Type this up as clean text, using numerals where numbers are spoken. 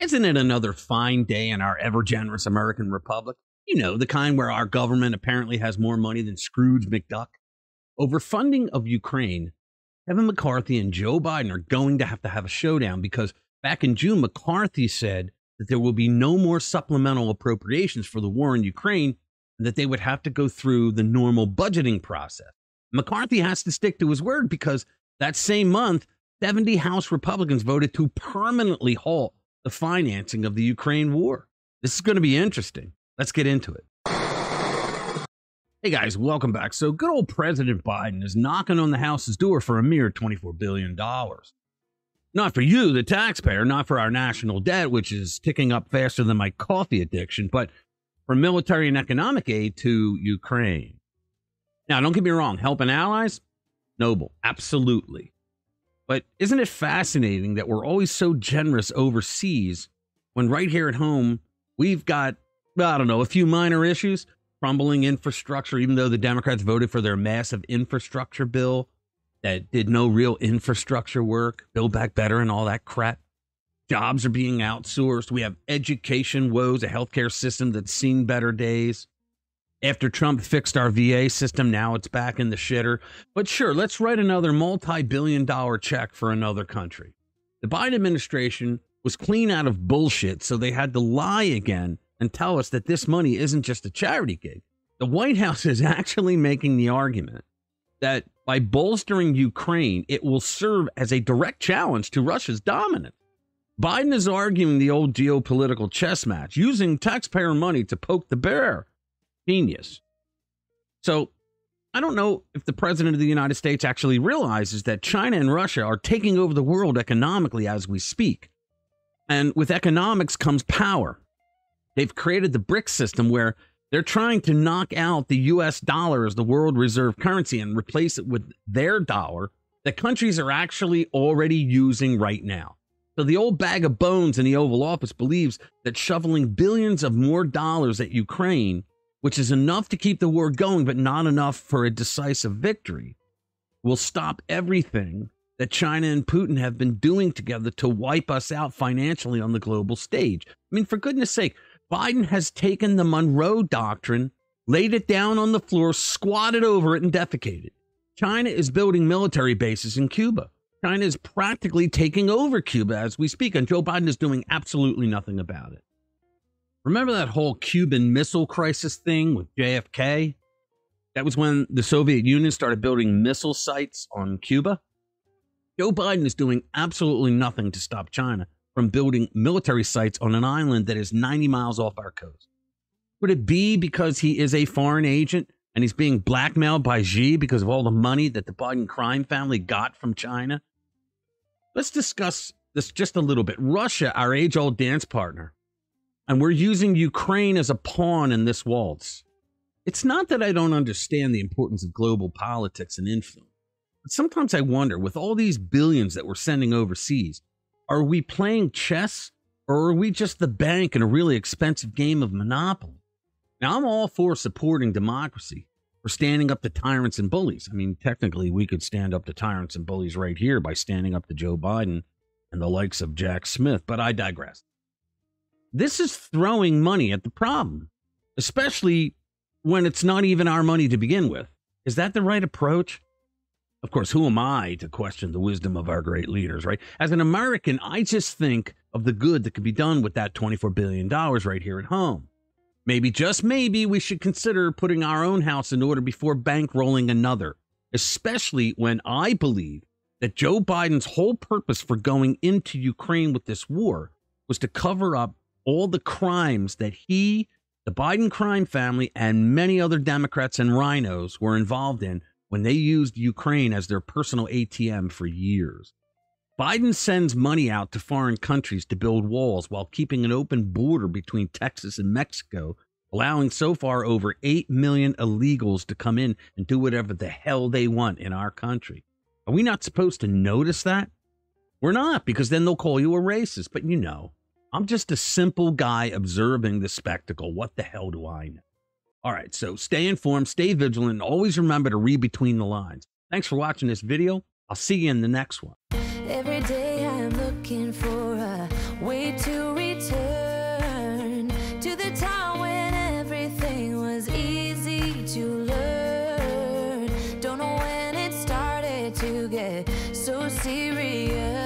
Isn't it another fine day in our ever-generous American republic? You know, the kind where our government apparently has more money than Scrooge McDuck. Over funding of Ukraine, Kevin McCarthy and Joe Biden are going to have a showdown because back in June, McCarthy said that there will be no more supplemental appropriations for the war in Ukraine and that they would have to go through the normal budgeting process. McCarthy has to stick to his word because that same month, 70 House Republicans voted to permanently halt the financing of the Ukraine war. This is going to be interesting. Let's get into it. Hey guys, welcome back. So good old President Biden is knocking on the House's door for a mere $24 billion. Not for you, the taxpayer, not for our national debt, which is ticking up faster than my coffee addiction, but for military and economic aid to Ukraine. Now, don't get me wrong, helping allies, noble, absolutely. But isn't it fascinating that we're always so generous overseas when right here at home, we've got, I don't know, a few minor issues, crumbling infrastructure, even though the Democrats voted for their massive infrastructure bill that did no real infrastructure work, Build Back Better and all that crap. Jobs are being outsourced. We have education woes, a healthcare system that's seen better days. After Trump fixed our VA system, now it's back in the shitter. But sure, let's write another multi-billion-dollar check for another country. The Biden administration was clean out of bullshit, so they had to lie again and tell us that this money isn't just a charity gig. The White House is actually making the argument that by bolstering Ukraine, it will serve as a direct challenge to Russia's dominance. Biden is arguing the old geopolitical chess match, using taxpayer money to poke the bear. Genius. So I don't know if the president of the United States actually realizes that China and Russia are taking over the world economically as we speak. And with economics comes power. They've created the BRICS system where they're trying to knock out the U.S. dollar as the world reserve currency and replace it with their dollar that countries are actually already using right now. So the old bag of bones in the Oval Office believes that shoveling billions of more dollars at Ukraine, which is enough to keep the war going, but not enough for a decisive victory, will stop everything that China and Putin have been doing together to wipe us out financially on the global stage. I mean, for goodness sake, Biden has taken the Monroe Doctrine, laid it down on the floor, squatted over it, and defecated. China is building military bases in Cuba. China is practically taking over Cuba as we speak, and Joe Biden is doing absolutely nothing about it. Remember that whole Cuban Missile Crisis thing with JFK? That was when the Soviet Union started building missile sites on Cuba. Joe Biden is doing absolutely nothing to stop China from building military sites on an island that is 90 miles off our coast. Would it be because he is a foreign agent and he's being blackmailed by Xi because of all the money that the Biden crime family got from China? Let's discuss this just a little bit. Russia, our age-old dance partner, and we're using Ukraine as a pawn in this waltz. It's not that I don't understand the importance of global politics and influence, but sometimes I wonder, with all these billions that we're sending overseas, are we playing chess or are we just the bank in a really expensive game of Monopoly? Now, I'm all for supporting democracy, for standing up to tyrants and bullies. I mean, technically, we could stand up to tyrants and bullies right here by standing up to Joe Biden and the likes of Jack Smith, but I digress. This is throwing money at the problem, especially when it's not even our money to begin with. Is that the right approach? Of course, who am I to question the wisdom of our great leaders, right? As an American, I just think of the good that could be done with that $24 billion right here at home. Maybe, just maybe, we should consider putting our own house in order before bankrolling another, especially when I believe that Joe Biden's whole purpose for going into Ukraine with this war was to cover up all the crimes that he, the Biden crime family, and many other Democrats and rhinos were involved in when they used Ukraine as their personal ATM for years. Biden sends money out to foreign countries to build walls while keeping an open border between Texas and Mexico, allowing so far over 8 million illegals to come in and do whatever the hell they want in our country. Are we not supposed to notice that? We're not, because then they'll call you a racist. But you know, I'm just a simple guy observing the spectacle. What the hell do I know? All right, so stay informed, stay vigilant, and always remember to read between the lines. Thanks for watching this video. I'll see you in the next one. Every day I'm looking for a way to reach to get so serious.